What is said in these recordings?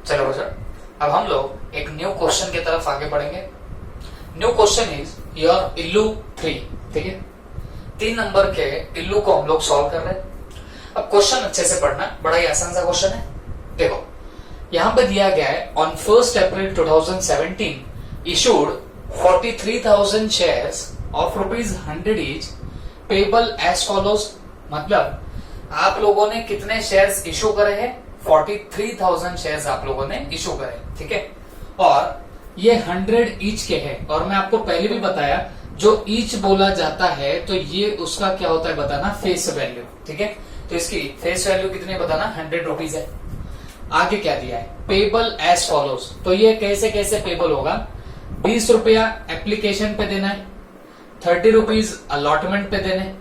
चलो बच्चों, अब हम लोग एक न्यू क्वेश्चन की तरफ आगे बढ़ेंगे। न्यू क्वेश्चन इज योर इल्लू 3। ठीक है, 3 नंबर के इल्लू को हम लोग सॉल्व कर रहे हैं। अब क्वेश्चन अच्छे से पढ़ना, बड़ा ही आसान सा क्वेश्चन है। देखो यहां पे दिया गया है on 1 April 2017 issued 43,000 shares of ₹100 each payable as follows. मतलब आप लोगों ने कितने शेयर्स इशू करे हैं? 43,000 शेयर्स आप लोगों ने इशू करे। ठीक है, और ये 100 ईच के हैं। और मैं आपको पहले भी बताया, जो ईच बोला जाता है तो ये उसका क्या होता है बताना, फेस वैल्यू। ठीक है, तो इसकी फेस वैल्यू कितनी बताना, 100 रुपीज है। आगे क्या दिया है, पेबल एज फॉलोज। तो ये कैसे कैसे पेबल होगा, 20 रुपया एप्लीकेशन पे देना है, 30 रुपीज अलॉटमेंट पे देने,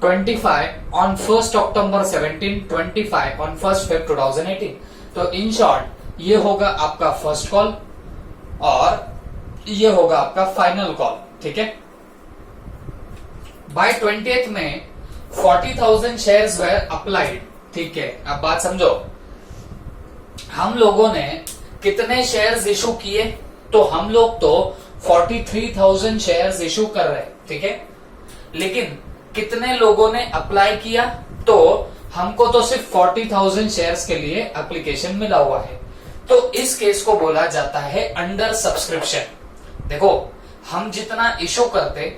25 ऑन 1 अक्टूबर 17, 25 ऑन 1 Feb 2018। तो इन शॉर्ट ये होगा आपका फर्स्ट कॉल और ये होगा आपका फाइनल कॉल। ठीक है, बाय 20th में 40,000 शेयर्स वेर अप्लाइड। ठीक है, अब बात समझो, हम लोगों ने कितने शेयर्स इशू किए? तो हम लोग तो 43,000 शेयर्स इशू कर रहे हैं। ठीक है, लेकिन कितने लोगों ने अप्लाई किया? तो हमको तो सिर्फ 40,000 शेयर्स के लिए एप्लीकेशन मिला हुआ है। तो इस केस को बोला जाता है अंडर सब्सक्रिप्शन। देखो हम जितना इशू करते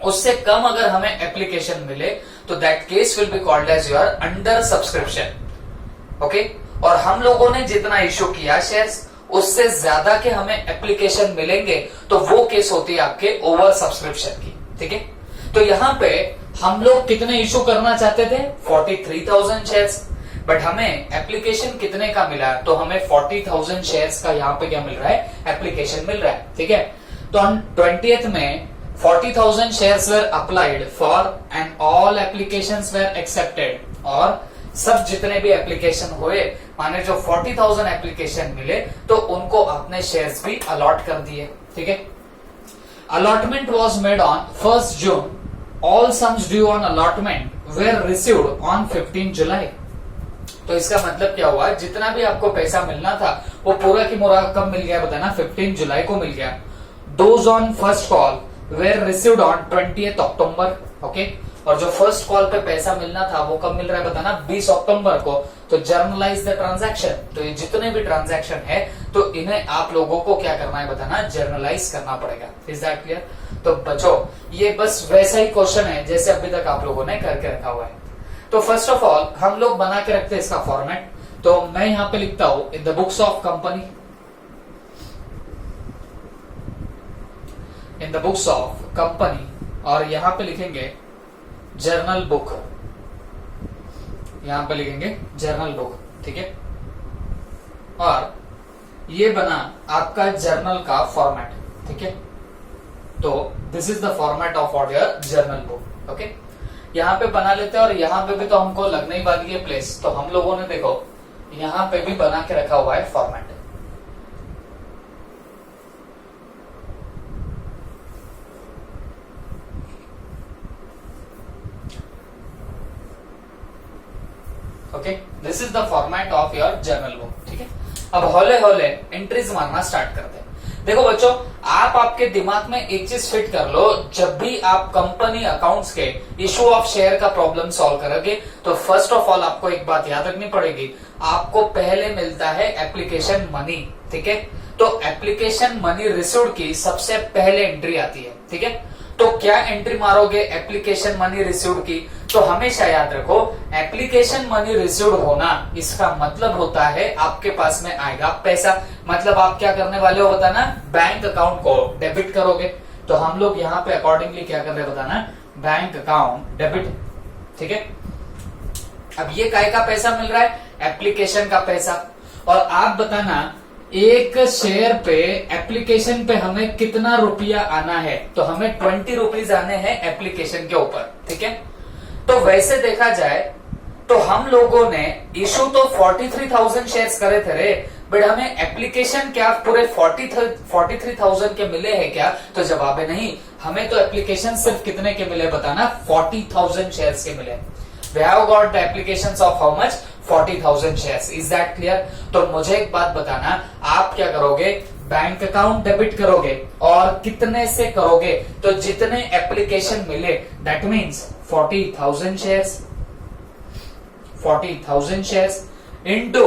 उससे कम अगर हमें एप्लीकेशन मिले तो that case will be called as your under subscription. Okay, और हम लोगों ने जितना इशू किया शेयर्स उससे ज्यादा के हमें एप्लीकेशन मिलेंगे तो वो केस होती है आपके ओवर सब्सक्रिप्शन की। ठीक है, तो यहां पे हम लोग कितने इशू करना चाहते थे? 43,000 शेयर्स, बट हमें एप्लीकेशन कितने का मिला? तो हमें 40,000 शेयर्स का यहाँ पे क्या मिल रहा है, एप्लीकेशन मिल रहा है। ठीक है, तो ऑन 20th में 40,000 shares were applied for and all applications were accepted. और सब जितने भी एप्लीकेशन हुए, माने जो 40,000 एप्लीकेशन मिले तो उनको अपने शेयर्स भी अलॉट कर दिए। ठीक है, allotment was made on 1st June. All sums due on allotment were received on 15 July. तो इसका मतलब क्या हुआ, जितना भी आपको पैसा मिलना था वो पूरा की पूरा कब मिल गया बताना, 15 जुलाई को मिल गया। Those on first call were received on 20th October. Okay, और जो फर्स्ट कॉल पे पैसा मिलना था वो कब मिल रहा है बताना, 20 अक्टूबर को। तो जर्नलाइज द ट्रांजैक्शन। तो ये जितने भी ट्रांजैक्शन है तो इन्हें आप लोगों को क्या करना है बताना, जर्नलाइज करना पड़ेगा। Is that clear? तो बच्चों ये बस वैसा ही क्वेश्चन है जैसे अभी तक आप लोगों ने करके रखा हुआ है। तो फर्स्ट ऑफ ऑल हम लोग बना के रखते हैं इसका फॉर्मेट। तो मैं यहां पे लिखता हूं in the books of company, in the books of company, और यहां पे लिखेंगे जर्नल बुक। यहां पे लिखेंगे जर्नल बुक। ठीक है, और ये बना आपका जर्नल का फॉर्मेट। ठीक है, तो this is the format of your journal book. Okay, यहां पे बना लेते हैं और यहां पे भी तो हमको लगने ही वाली है प्लेस। तो हम लोगों ने देखो यहां पे भी बना के रखा हुआ है format. Okay, this is the format of your journal book. ठीक है, अब हौले हौले एंट्रीज मारना स्टार्ट करते हैं। देखो बच्चों, आप आपके दिमाग में एक चीज फिट कर लो, जब भी आप कंपनी अकाउंट्स के इशू ऑफ शेयर का प्रॉब्लम सॉल्व करोगे तो फर्स्ट ऑफ ऑल आपको एक बात याद रखनी पड़ेगी, आपको पहले मिलता है एप्लीकेशन मनी। ठीक है, तो एप्लीकेशन मनी रिसीव्ड की सबसे पहले एंट्री आती है। ठीक है, तो क्या एंट्री मारोगे एप्लीकेशन मनी रिसीव्ड की? तो हमेशा याद रखो, एप्लीकेशन मनी रिसीव्ड होना इसका मतलब होता है आपके पास में आएगा पैसा। मतलब आप क्या करने वाले हो बताना, बैंक अकाउंट को डेबिट करोगे। तो हम लोग यहाँ पे अकॉर्डिंगली क्या कर रहे हैं बताना, बैंक अकाउंट डेबिट। ठीक है, अब ये काय का पैसा मिल रहा है, एप्लीकेशन का पैसा। और आप बताना एक शेयर पे एप्लीकेशन पे हमें कितना रुपया आना है? तो हमें 20 रुपीज आने हैं एप्लीकेशन के ऊपर। ठीक है, तो वैसे देखा जाए तो हम लोगों ने इशू तो 43,000 शेयर्स करे थे रे, बट हमें एप्लीकेशन क्या पूरे 43,000 के मिले हैं क्या? तो जवाब है नहीं, हमें तो एप्लीकेशन सिर्फ कितने के मिले बताना, 40,000 शेयर्स के मिले। We have got the applications of how much 40,000 shares. Is that clear? तो मुझे एक बात बताना, आप क्या करोगे, बैंक अकाउंट डेबिट करोगे और कितने से करोगे, तो जितने एप्लीकेशन मिले, that means 40,000 shares, 40,000 shares into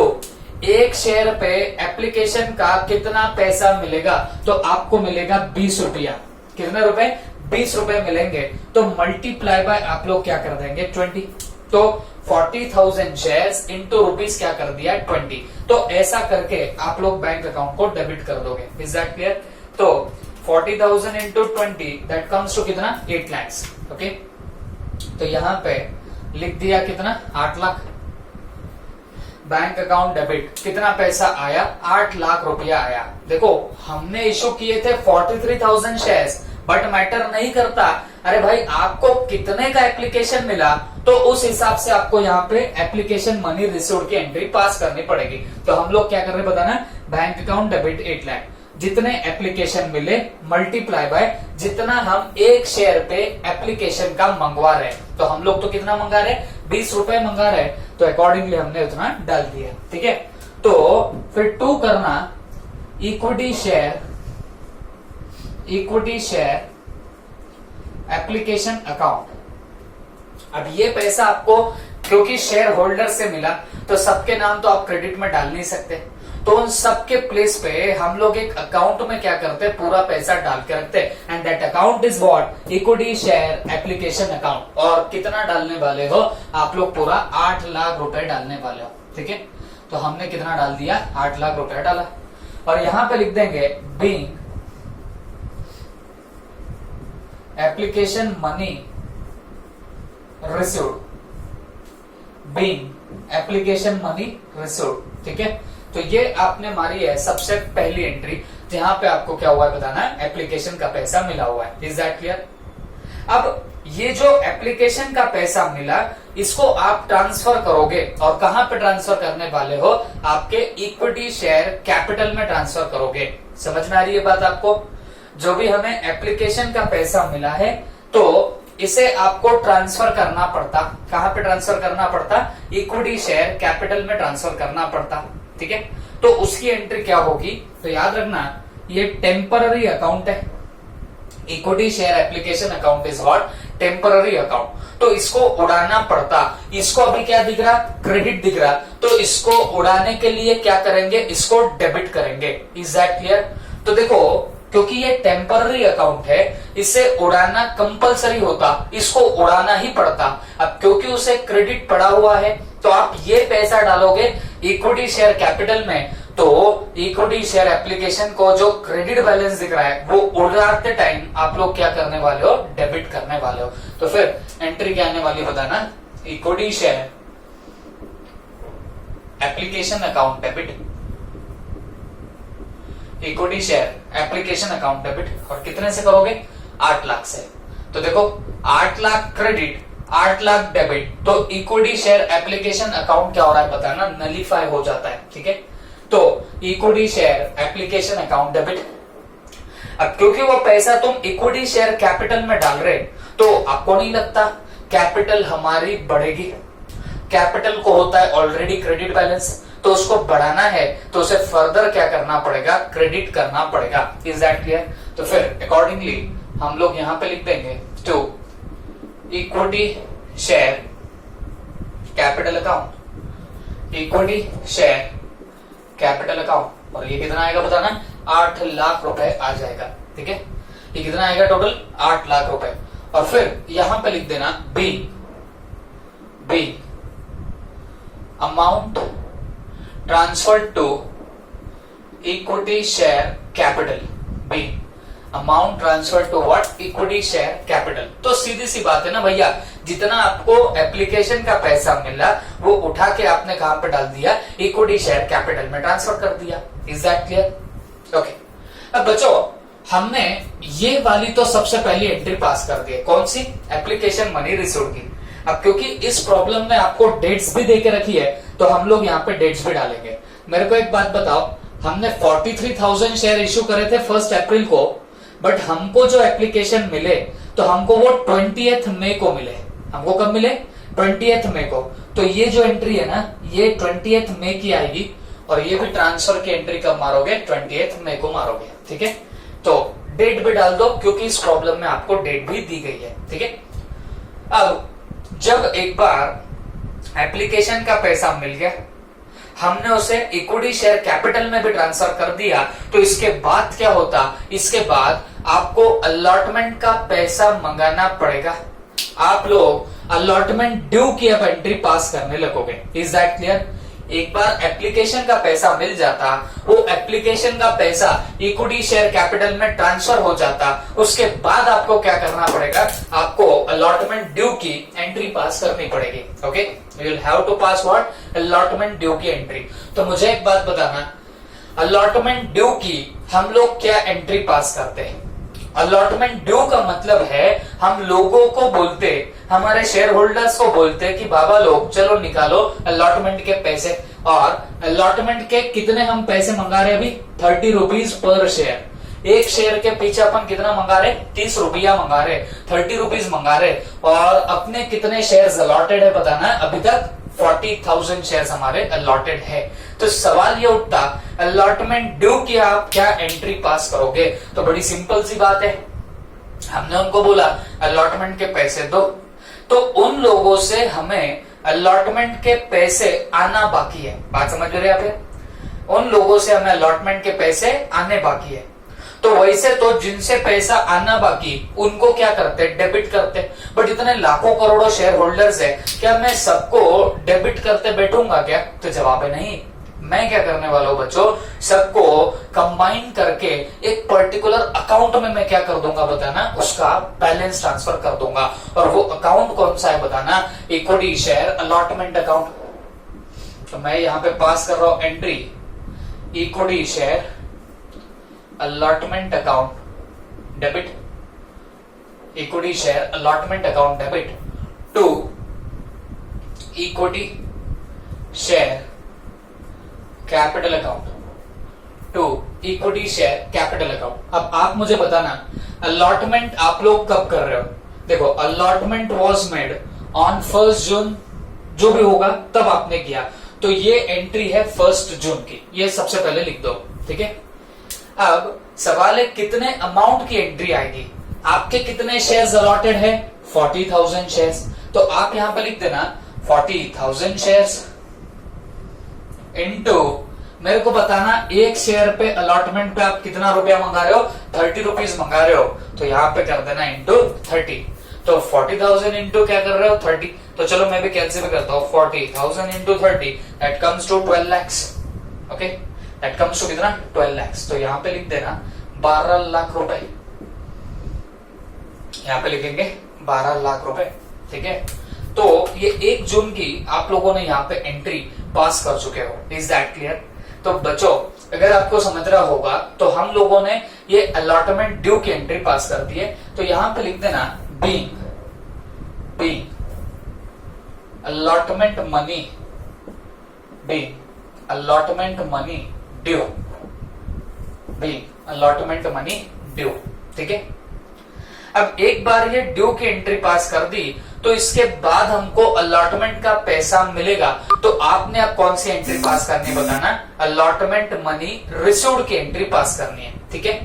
एक शेयर पे एप्लीकेशन का कितना पैसा मिलेगा, तो आपको मिलेगा 20 रुपया। कितने रुपए? 20 रुपए मिलेंगे। तो मल्टीप्लाई बाय आप लोग क्या कर देंगे, 20। तो 40,000 शेयर्स इंटू रुपीज क्या कर दिया, 20। तो ऐसा करके आप लोग बैंक अकाउंट को डेबिट कर दोगे। Is that clear? तो 40,000 इंटू 20 दैट कम्स टू कितना, 8 लाख। ओके, तो यहां पे लिख दिया कितना, 8 लाख। बैंक अकाउंट डेबिट, कितना पैसा आया, 8 लाख रुपया आया। देखो हमने इशू किए थे 43,000 शेयर्स, बट मैटर नहीं करता। अरे भाई आपको कितने का एप्लीकेशन मिला, तो उस हिसाब से आपको यहाँ पे एप्लीकेशन मनी रिसीव्ड की एंट्री पास करनी पड़ेगी। तो हम लोग क्या कर रहे हैं बताना, बैंक अकाउंट डेबिट 8 लाख, जितने एप्लीकेशन मिले मल्टीप्लाई बाय जितना हम एक शेयर पे एप्लीकेशन का मंगवा रहे हैं। तो हम लोग तो कितना मंगा रहे हैं, 20 रुपए मंगा रहे हैं, तो अकॉर्डिंगली हमने उतना डाल दिया। ठीक है, तो फिर 2 करना, इक्विटी शेयर एप्लीकेशन अकाउंट। अब ये पैसा आपको क्योंकि शेयर होल्डर से मिला, तो सबके नाम तो आप क्रेडिट में डाल नहीं सकते, तो उन सबके प्लेस पे हम लोग एक अकाउंट में क्या करते हैं, पूरा पैसा डाल के रखते हैं। And that account is what, equity share application account. और कितना डालने वाले हो आप लोग, पूरा 8 लाख रुपए डालने वाले हो। ठीक है, तो हमने कितना डाल दिया, 8 लाख रुपए डाला। और यहां पे लिख देंगे being application money received, being application money received. ठीक है, तो ये आपने मारी है सबसे पहली एंट्री, जहां पे आपको क्या हुआ है बताना है, एप्लीकेशन का पैसा मिला हुआ है। Is that clear? अब ये जो एप्लीकेशन का पैसा मिला, इसको आप ट्रांसफर करोगे, और कहां पे ट्रांसफर करने वाले हो, आपके इक्विटी शेयर कैपिटल में ट्रांसफर करोगे। समझ में आ रही है बात आपको? जो भी हमें एप्लीकेशन का पैसा मिला है, तो इसे आपको ट्रांसफर करना पड़ता, कहां पे ट्रांसफर करना पड़ता, इक्विटी शेयर कैपिटल में ट्रांसफर करना पड़ता। ठीक है, तो उसकी एंट्री क्या होगी, तो याद रखना ये टेम्पररी अकाउंट है। Equity share application account is what, temporary account. तो इसको उड़ाना पड़ता, इसको अभी क्या दिख रहा, क्रेडिट दिख रहा, तो इसको उड़ाने के लिए क्या करेंगे, इसको डेबिट करेंगे। Is that clear? तो देखो क्योंकि ये टेम्पररी अकाउंट है, इसे उड़ाना कंपलसरी होता, इसको उड़ाना ही पड़ता। अब क्योंकि उसे क्रेडिट पड़ा हुआ है, तो आप ये पैसा डालोगे इक्विटी शेयर कैपिटल में, तो इक्विटी शेयर एप्लीकेशन को जो क्रेडिट बैलेंस दिख रहा है, वो उड़ाते टाइम आप लोग क्या करने वाले हो, डेबिट करने वाले हो। तो फिर एंट्री क्या आने वाली बताना, equity share application account debit, equity share application account debit. और कितने से करोगे, 8 लाख से। तो देखो 8 लाख क्रेडिट, 8 लाख डेबिट, तो इक्विटी शेयर एप्लीकेशन अकाउंट क्या हो रहा है बताना, नलीफाई हो जाता है। ठीक है, तो equity share application account debit. अब क्योंकि वो पैसा तुम इक्विटी शेयर कैपिटल में डाल रहे, तो आपको नहीं लगता कैपिटल हमारी बढ़ेगी? कैपिटल को होता है ऑलरेडी क्रेडिट बैलेंस, तो उसको बढ़ाना है, तो उसे फर्दर क्या करना पड़ेगा, क्रेडिट करना पड़ेगा। Is that clear? तो फिर अकॉर्डिंगली हम लोग यहां पे लिख देंगे to equity share capital account, equity share capital account. और ये कितना आएगा बताना, 8 लाख रुपए आ जाएगा। ठीक है, ये कितना आएगा टोटल, 8 लाख रुपए। और फिर यहां पे लिख देना be amount transfer to equity share capital, be amount transfer to what, equity share capital. तो सीधी सी बात है ना भैया, जितना आपको एप्लीकेशन का पैसा मिला, वो उठा के आपने कहां पे डाल दिया, इक्विटी शेयर कैपिटल में ट्रांसफर कर दिया। Is that clear? ओके, अब बच्चों हमने ये वाली तो सबसे पहली एंट्री पास कर दी, कौन सी, एप्लीकेशन मनी रिसीव्ड की। अब क्योंकि इस प्रॉब्लम में आपको डेट्स भी देके रखी है, तो हम लोग यहाँ पे डेट्स भी डालेंगे। मेरे को एक बात बताओ, हमने 43,000 शेयर इश्यू करे थे 1 अप्रैल को, बट हमको जो एप्लीकेशन मिले, तो हमको वो 20th मई को मिले। हमको कब मिले, 20th मई को, तो ये जो एंट्री है ना ये 20th मई की आएगी, और ये भी ट्रांसफर की एंट्री कब मारोगे, 20th मई को मारोगे। ठीक है, तो डेट भी डाल दो क्योंकि इस प्रॉब्लम में आपको डेट भी दी गई है। ठीक है, अब जब एक बार एप्लीकेशन का पैसा मिल गया, हमने उसे इक्विटी शेयर कैपिटल में भी ट्रांसफर कर दिया, तो इसके बाद क्या होता, इसके बाद आपको अलॉटमेंट का पैसा मंगाना पड़ेगा। आप लोग अलॉटमेंट ड्यू की अब एंट्री पास करने लगोगे। Is that clear? एक बार एप्लीकेशन का पैसा मिल जाता, वो एप्लीकेशन का पैसा इक्विटी शेयर कैपिटल में ट्रांसफर हो जाता, उसके बाद आपको क्या करना पड़ेगा, आपको अलॉटमेंट ड्यू की एंट्री पास करनी पड़ेगी। Okay, you will have to pass what, allotment due की एंट्री। तो मुझे एक बात बताना, अलॉटमेंट ड्यू की हम लोग क्या एंट्री पास करते हैं? अलॉटमेंट ड्यू का मतलब है हम लोगों को बोलते, हमारे शेयर होल्डर्स को बोलते कि बाबा लोग चलो निकालो अलॉटमेंट के पैसे, और अलॉटमेंट के कितने हम पैसे मंगा रहे हैं अभी, 30 रुपीज पर शेयर। एक शेयर के पीछे अपन कितना मंगा रहे, 30 रुपया मंगा रहे, 30 रुपीज मंगा रहे, और अपने कितने शेयर्स अलॉटेड है बताना है। अभी तक 40,000 शेयर्स हमारे अलॉटेड है। तो सवाल ये उठता, अलॉटमेंट ड्यू की आप क्या एंट्री पास करोगे? तो बड़ी सिंपल सी बात है, हमने उनको बोला अलॉटमेंट के पैसे दो, तो उन लोगों से हमें अलॉटमेंट के पैसे आना बाकी है। बात समझ रहे हैं आप? उन लोगों से हमें अलॉटमेंट के पैसे आने बाकी है। तो वैसे तो जिनसे पैसा आना बाकी उनको क्या करते, डेबिट करते, बट इतने लाखों करोड़ों शेयर होल्डर्स है, क्या मैं सबको डेबिट करते बैठूंगा क्या? तो जवाब है नहीं। मैं क्या करने वाला हूं बच्चों, सबको कंबाइन करके एक पर्टिकुलर अकाउंट में मैं क्या कर दूंगा बताना, उसका बैलेंस ट्रांसफर कर दूंगा। और वो अकाउंट कौन सा है बताना, इक्विटी शेयर अलॉटमेंट अकाउंट। तो मैं यहां पे पास कर रहा हूं entry, equity share allotment account debit, equity share allotment account debit to equity share capital account, to equity share capital account. अब आप मुझे बताना, अलॉटमेंट आप लोग कब कर रहे हो? देखो, अलॉटमेंट वॉज मेड ऑन 1 जून, जो भी होगा तब आपने किया, तो ये एंट्री है 1 जून की, ये सबसे पहले लिख दो। ठीक है, अब सवाल है कितने अमाउंट की एंट्री आएगी, आपके कितने शेयर्स अलॉटेड है, 40,000 शेयर्स। तो आप यहां पर लिख देना 40,000 शेयर्स इनटू, मेरे को बताना एक शेयर पे अलॉटमेंट पे आप कितना रुपया मंगा रहे हो, 30 रुपीज मंगा रहे हो, तो यहां पे कर देना इंटू 30। तो 40,000 इंटू क्या कर रहे हो, 30। तो चलो मैं भी कैंसिल भी करता हूं, 40,000 into 30 that comes to 12 lakhs। Okay, that comes to कितना, 12 lakhs। तो यहां पे लिख देना 12 लाख रुपए, यहां पे लिखेंगे 12 लाख रुपए। ठीक है, तो ये 1 जून की आप लोगों ने यहाँ पे एंट्री पास कर चुके हो। Is that clear? तो बच्चों, अगर आपको समझ रहा होगा तो हम लोगों ने ये अलॉटमेंट ड्यू की एंट्री पास कर दी है। तो यहां पे लिख देना being allotment money, being allotment money due, being allotment money due. ठीक है, अब एक बार ये ड्यू की एंट्री पास कर दी, तो इसके बाद हमको अलॉटमेंट का पैसा मिलेगा, तो आपने अब कौन सी एंट्री पास करनी बताना, अलॉटमेंट मनी रिसीव्ड की एंट्री पास करनी है। ठीक है,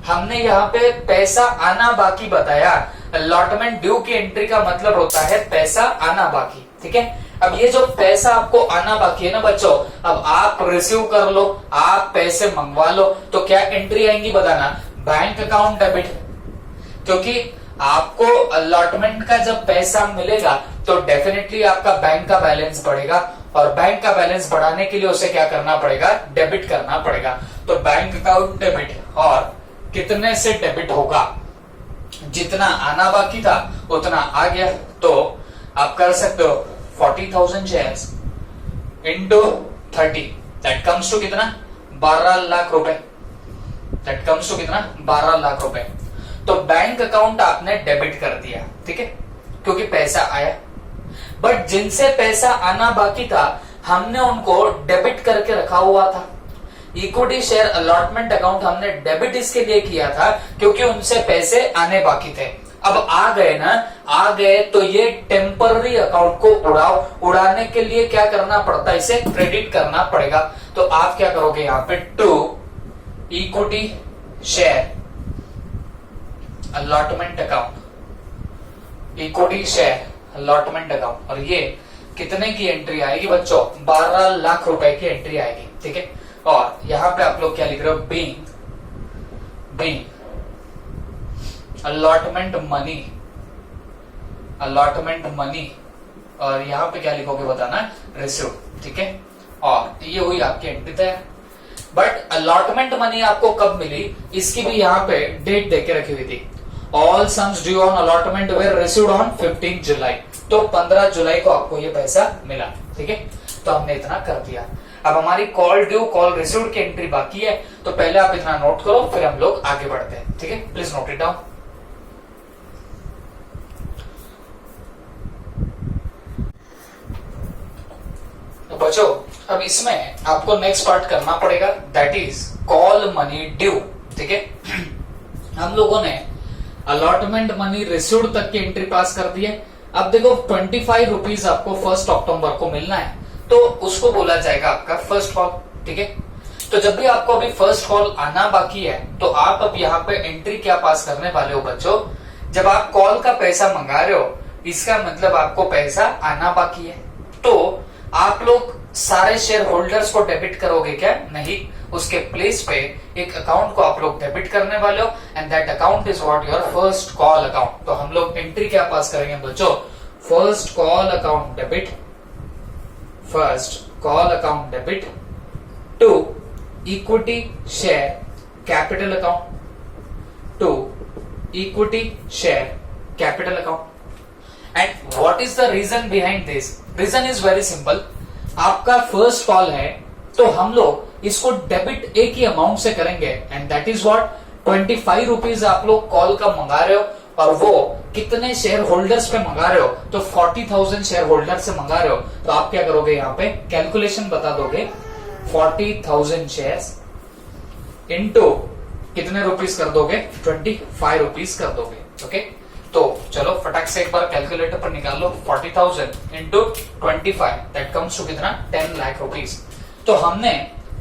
हमने यहाँ पे पैसा आना बाकी बताया, अलॉटमेंट ड्यू की एंट्री का मतलब होता है पैसा आना बाकी। ठीक है, अब ये जो पैसा आपको आना बाकी है ना बच्चों, अब आप रिसीव कर लो, आप पैसे मंगवा लो, तो क्या एंट्री आएंगी बताना, बैंक अकाउंट डेबिट, क्योंकि आपको अलॉटमेंट का जब पैसा मिलेगा तो डेफिनेटली आपका बैंक का बैलेंस बढ़ेगा, और बैंक का बैलेंस बढ़ाने के लिए उसे क्या करना पड़ेगा, डेबिट करना पड़ेगा। तो बैंक अकाउंट डेबिट, और कितने से डेबिट होगा, जितना आना बाकी था उतना आ गया। तो आप कर सकते हो 40,000 shares into 30, that comes to कितना, 12 लाख रुपए, दैट कम्स टू कितना, 12 लाख रुपए। तो बैंक अकाउंट आपने डेबिट कर दिया। ठीक है, क्योंकि पैसा आया, बट जिनसे पैसा आना बाकी था हमने उनको डेबिट करके रखा हुआ था। इक्विटी शेयर अलॉटमेंट अकाउंट हमने डेबिट इसके लिए किया था क्योंकि उनसे पैसे आने बाकी थे। अब आ गए ना, आ गए तो ये टेम्पररी अकाउंट को उड़ाओ, उड़ाने के लिए क्या करना पड़ता है, इसे क्रेडिट करना पड़ेगा। तो आप क्या करोगे यहां पे, to equity share allotment account, equity share allotment account, और ये कितने की एंट्री आएगी बच्चों, 12 लाख रुपए की एंट्री आएगी, ठीक है। और यहां पे आप लोग क्या लिख रहे हो, बीइंग अलॉटमेंट मनी, और यहां पे क्या लिखोगे बताना, रिसीव, ठीक है। और ये हुई आपकी एंट्री तैयार। बट अलॉटमेंट मनी आपको कब मिली, इसकी भी यहाँ पे डेट देके रखी हुई थी। All sums due on allotment were received on 15 July, तो 15 जुलाई को आपको ये पैसा मिला, ठीक है। तो हमने इतना कर दिया। अब हमारी कॉल ड्यू कॉल रिसीव्ड की एंट्री बाकी है, तो पहले आप इतना नोट करो, फिर हम लोग आगे बढ़ते हैं, ठीक है। Please note it down. तो बच्चों अब इसमें आपको नेक्स्ट पार्ट करना पड़ेगा, that is call money due, ठीक है। हम लोगों ने अलॉटमेंट मनी रिसीव्ड तक की एंट्री पास कर दी है। अब देखो 25 रुपीज आपको 1 अक्टूबर को मिलना है, तो उसको बोला जाएगा आपका फर्स्ट कॉल, ठीक है। तो जब भी आपको अभी फर्स्ट कॉल आना बाकी है, तो आप अब यहाँ पे एंट्री क्या पास करने वाले हो बच्चों, जब आप कॉल का पैसा मंगा रहे हो, इसका मतलब आपको पैसा आना बाकी है। तो आप लोग सारे शेयर होल्डर्स को डेबिट करोगे क्या, नहीं, उसके प्लेस पे एक अकाउंट को आप लोग डेबिट करने वाले हो, and that account is what your first call account. तो हम लोग एंट्री क्या पास करेंगे बच्चों, first call account debit, first call account debit to equity share capital account, to equity share capital account. And what is the reason behind this, reason is very simple. आपका first call है, तो हम लोग इसको debit एक ही amount से करेंगे, and that is what 25 rupees आप लोग कॉल का मंगा रहे हो, और वो कितने शेयर होल्डर्स पे मंगा रहे हो, तो 40,000 शेयर होल्डर से मंगा रहे हो। तो आप क्या करोगे, यहाँ पे कैलकुलेशन बता दोगे, 40,000 शेयर्स इनटू कितने रुपीस कर दोगे, 25 रुपीस कर दोगे, ओके। तो चलो फटाक से एक बार कैलकुलेटर पर निकाल लो, 40,000 इंटू 25, दैट कम्स टू कितना, 10 लाख रुपीज। तो हमने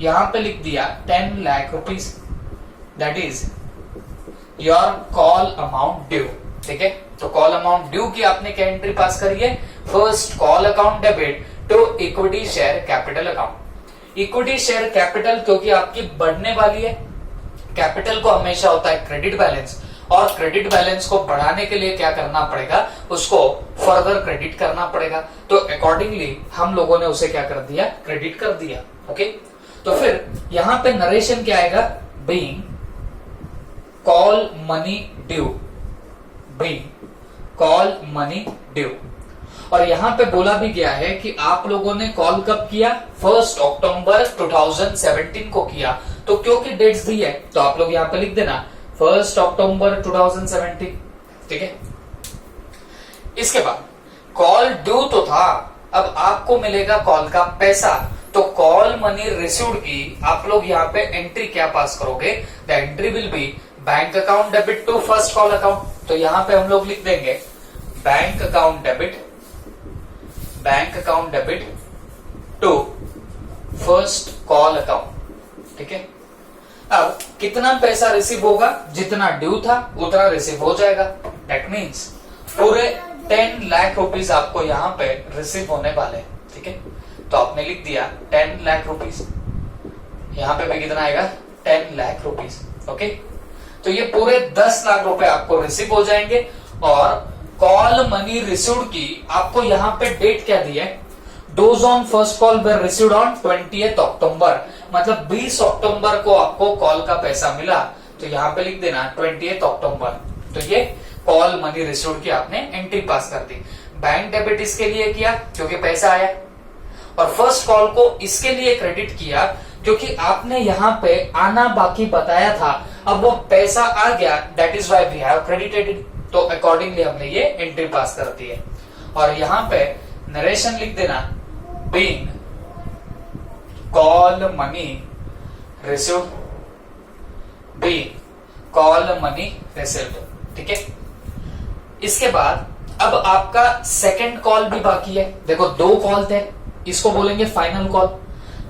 यहां पे लिख दिया 10 lakh rupees, that is your call amount due, ठीक है। तो कॉल अमाउंट ड्यू की आपने क्या एंट्री पास करी है, first call account debit to equity share capital account. Equity share capital क्योंकि आपकी बढ़ने वाली है, कैपिटल को हमेशा होता है क्रेडिट बैलेंस, और क्रेडिट बैलेंस को बढ़ाने के लिए क्या करना पड़ेगा, उसको फर्दर क्रेडिट करना पड़ेगा। तो अकॉर्डिंगली हम लोगों ने उसे क्या कर दिया, क्रेडिट कर दिया, ओके। तो फिर यहां पे नरेशन क्या आएगा, being call money due, being call money due. और यहां पे बोला भी गया है कि आप लोगों ने कॉल कब किया, 1 अक्टूबर 2017 को किया। तो क्योंकि डेट्स दी है, तो आप लोग यहां पे लिख देना 1 अक्टूबर 2017, ठीक है। इसके बाद कॉल ड्यू तो था, अब आपको मिलेगा कॉल का पैसा। तो कॉल मनी रिसीव्ड की आप लोग यहाँ पे एंट्री क्या पास करोगे, the entry will be bank account debit to first call account. तो यहाँ पे हम लोग लिख देंगे bank account debit to first call account, ठीक है। अब कितना पैसा रिसीव होगा, जितना ड्यू था उतना रिसीव हो जाएगा, दैट मीन्स पूरे 10 लाख रुपीज आपको यहाँ पे रिसीव होने वाले, ठीक है। तो आपने लिख दिया 10 लाख रुपीज, यहाँ पे भी कितना आएगा, 10 लाख रुपीज, ओके। तो ये पूरे 10 लाख रुपए आपको रिसीव हो जाएंगे। और कॉल मनी रिसीव्ड की आपको यहाँ पे डेट क्या दी है, those on first call were received on 20 October, मतलब 20 अक्टूबर को आपको कॉल का पैसा मिला। तो यहाँ पे लिख देना 20 अक्टूबर। तो ये कॉल मनी रिसीव्ड की आपने एंट्री पास कर दी। बैंक डेबिट इसके लिए किया क्योंकि पैसा आया, और फर्स्ट कॉल को इसके लिए क्रेडिट किया क्योंकि आपने यहाँ पे आना बाकी बताया था, अब वो पैसा आ गया, that is why we have credited it. तो अकॉर्डिंगली हमने ये एंट्री पास कर दी है। और यहाँ पे नरेशन लिख देना being call money received, being call money received, ठीक है। इसके बाद अब आपका सेकंड कॉल भी बाकी है। देखो 2 कॉल थे, इसको बोलेंगे फाइनल कॉल।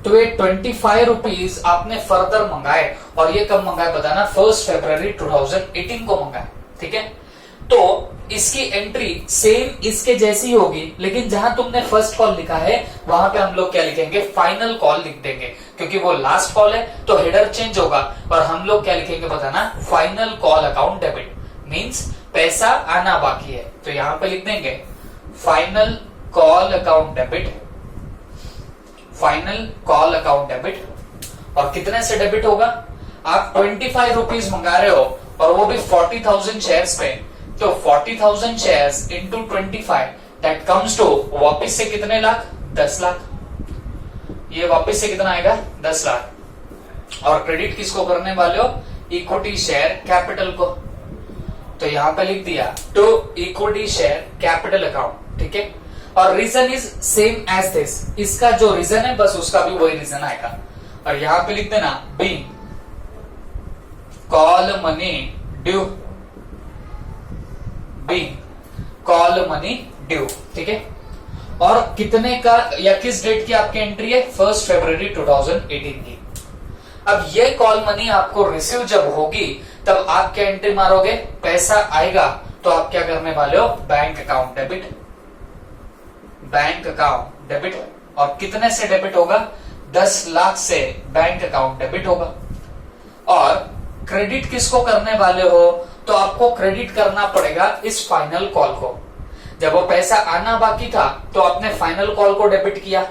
तो ये 25 रुपीज आपने फर्दर मंगाए, और ये कब मंगाए बताना, 1 फरवरी 2018 को मंगाए। ठीक है, तो इसकी एंट्री सेम इसके जैसी होगी, लेकिन जहां तुमने फर्स्ट कॉल लिखा है वहां पे हम लोग क्या लिखेंगे, फाइनल कॉल लिख देंगे, क्योंकि वो लास्ट कॉल है तो हेडर चेंज होगा। और हम लोग क्या लिखेंगे बताना, final call account debit, means पैसा आना बाकी है। तो यहां पे लिख देंगे final call account debit, final call account debit. और कितने से डेबिट होगा, आप 25 रुपीज मंगा रहे हो और वो भी 40,000 शेयर्स पे, तो 40,000 shares into 25 that comes to वापिस से कितने लाख, 10 लाख। ये वापिस से कितना आएगा, 10 लाख। और क्रेडिट किसको करने वाले हो, इक्विटी शेयर कैपिटल को। तो यहां पे लिख दिया to equity share capital account. ठीक है, और reason is same as this, इसका जो रीजन है बस उसका भी वही रीजन आएगा। और यहां पे लिख देना being call money due, being call money due. ठीक है, और कितने का या किस डेट की आपकी एंट्री है, 1 फरवरी 2018 की। अब ये कॉल मनी आपको रिसीव जब होगी तब आप क्या एंट्री मारोगे, पैसा आएगा तो आप क्या करने वाले हो, bank account debit, bank account debit. और कितने से डेबिट होगा, 10 लाख से बैंक अकाउंट डेबिट होगा। और क्रेडिट किसको करने वाले हो, तो आपको क्रेडिट करना पड़ेगा इस फाइनल कॉल को। जब वो पैसा आना बाकी था तो आपने फाइनल कॉल को डेबिट किया,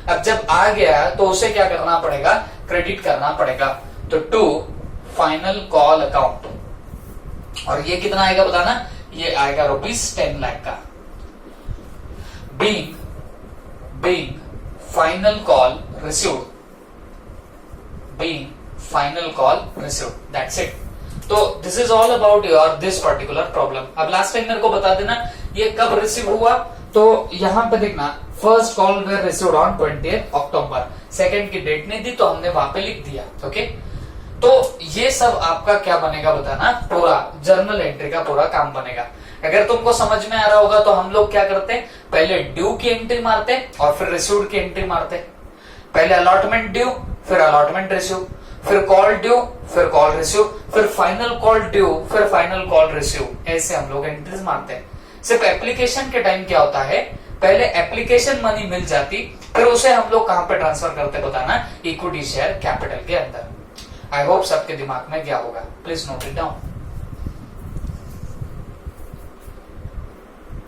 अब जब आ गया तो उसे क्या करना पड़ेगा, क्रेडिट करना पड़ेगा। तो टू फाइनल कॉल अकाउंट। और ये कितना आएगा बताना, ये आएगा ₹10 लाख का। Being final call received, being final call received, that's it. तो this is all about your this particular problem. अब लास्ट टाइम मेरे को बता देना ये कब रिसीव हुआ, तो यहां पे देखना first call were received on 20 October, second की डेट नहीं दी तो हमने वहां पे लिख दिया। ओके, तो ये सब आपका क्या बनेगा बताना, पूरा जर्नल एंट्री का पूरा काम बनेगा। अगर तुमको समझ में आ रहा होगा तो हम लोग क्या करते, पहले ड्यू की एंट्री मारते और फिर रिसीव्ड की एंट्री मारते। पहले अलॉटमेंट ड्यू, फिर अलॉटमेंट रिसीव, फिर कॉल ड्यू, फिर कॉल रिसीव, फिर फाइनल कॉल ड्यू, फिर फाइनल कॉल रिसीव। ऐसे हम लोग एंट्रीज मारते हैं। सिर्फ एप्लीकेशन के टाइम क्या होता है, पहले एप्लीकेशन मनी मिल जाती, फिर उसे हम लोग कहां पे ट्रांसफर करते बताना, इक्विटी शेयर कैपिटल के अंदर। आई होप सबके दिमाग में क्या होगा, प्लीज नोट इट डाउन।